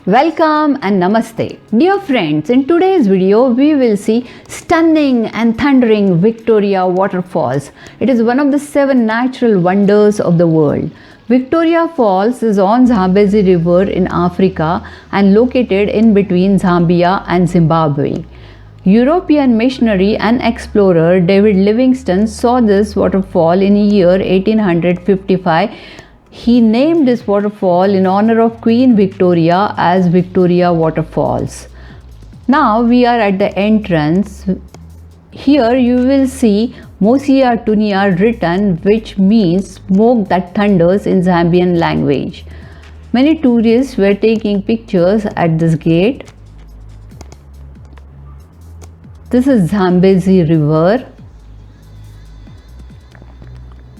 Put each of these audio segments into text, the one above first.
Welcome and namaste. Dear friends, in today's video we will see stunning and thundering Victoria waterfalls. It is one of the 7 natural wonders of the world. Victoria Falls is on Zambezi River in Africa and located in between Zambia and Zimbabwe. European missionary and explorer David Livingstone saw this waterfall in year 1855. He named this waterfall in honor of Queen Victoria as Victoria Waterfalls. Now we are at the entrance. Here you will see Mosia Tunia written, which means smoke that thunders in Zambian language. Many tourists were taking pictures at this gate. This is Zambezi River.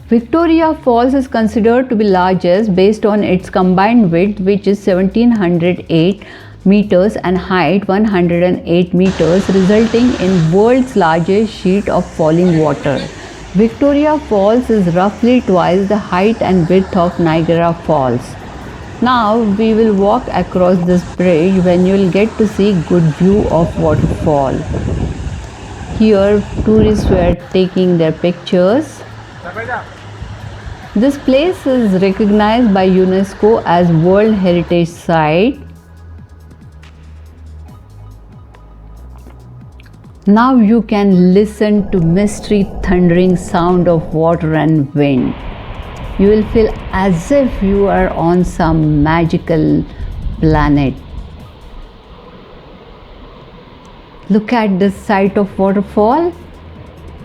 Victoria Falls is considered to be largest based on its combined width, which is 1708 meters and height 108 meters, resulting in world's largest sheet of falling water. Victoria Falls is roughly twice the height and width of Niagara Falls. Now we will walk across this bridge when you will get to see good view of waterfall. Here tourists were taking their pictures. This place is recognized by UNESCO as World Heritage Site. Now you can listen to mystery thundering sound of water and wind. You will feel as if you are on some magical planet. Look at this sight of waterfall.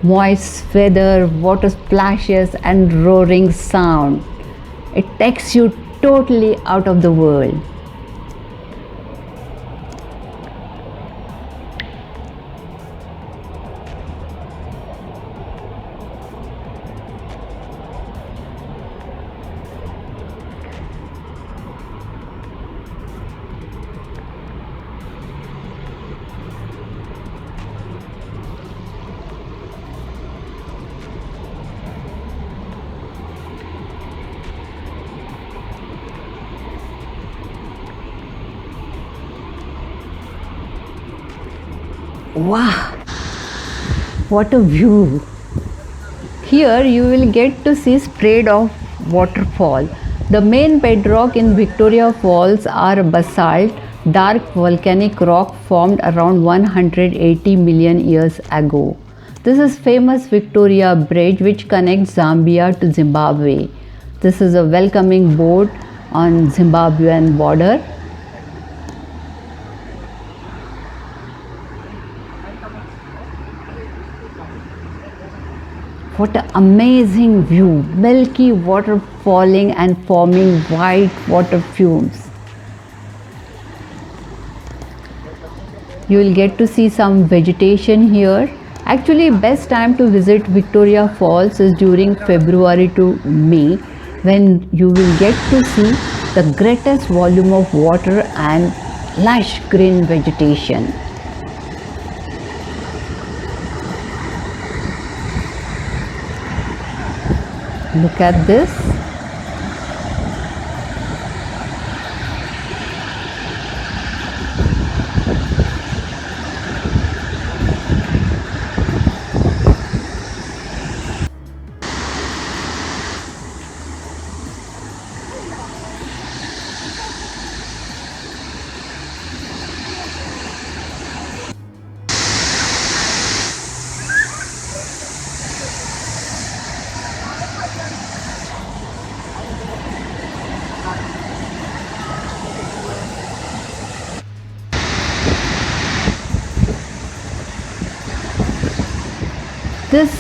Moist weather, water splashes and roaring sound. It takes you totally out of the world. Wow, what a view! Here you will get to see sprayed off waterfall. The main bedrock in Victoria Falls are basalt, dark volcanic rock formed around 180 million years ago. This is famous Victoria Bridge which connects Zambia to Zimbabwe. This is a welcoming board on Zimbabwean border. What an amazing view! Milky water falling and forming white water fumes. You will get to see some vegetation here. Actually, best time to visit Victoria Falls is during February to May, when you will get to see the greatest volume of water and lush green vegetation. Look at this. This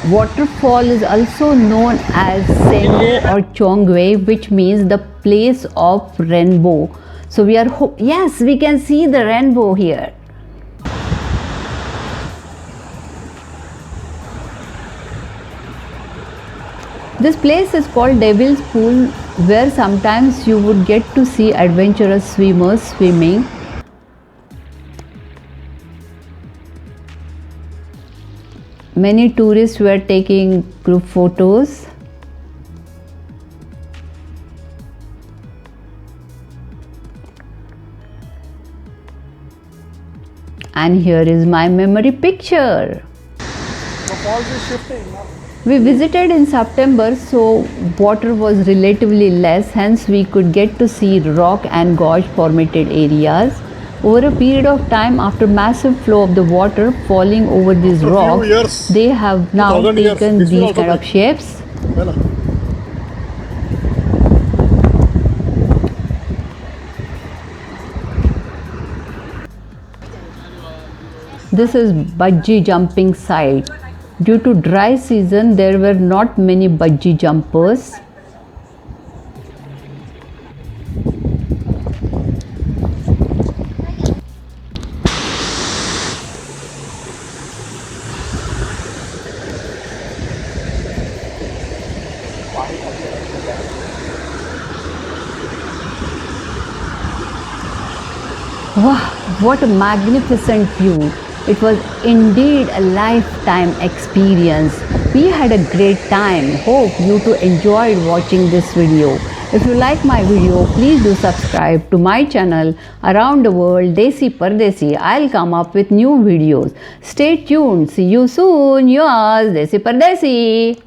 waterfall is also known as Sengo or Chongwe, which means the place of rainbow. So we are, yes, we can see the rainbow here. This place is called Devil's Pool, where sometimes you would get to see adventurous swimmers swimming. Many tourists were taking group photos. And here is my memory picture. The falls is shifting now. We visited in September, so water was relatively less, hence we could get to see rock and gorge formated areas. Over a period of time, after massive flow of the water falling over these After a few rocks, years, they have now 2000 years, taken this will these also kind of be. shapes. है ना? This is bungee jumping site. Due to dry season, there were not many bungee jumpers. Wow, what a magnificent view. It was indeed a lifetime experience. We had a great time. Hope you too enjoyed watching this video. If you like my video, please do subscribe to my channel Around the World Desi Pardesi. I'll come up with new videos. Stay tuned. See you soon. Yours Desi Pardesi.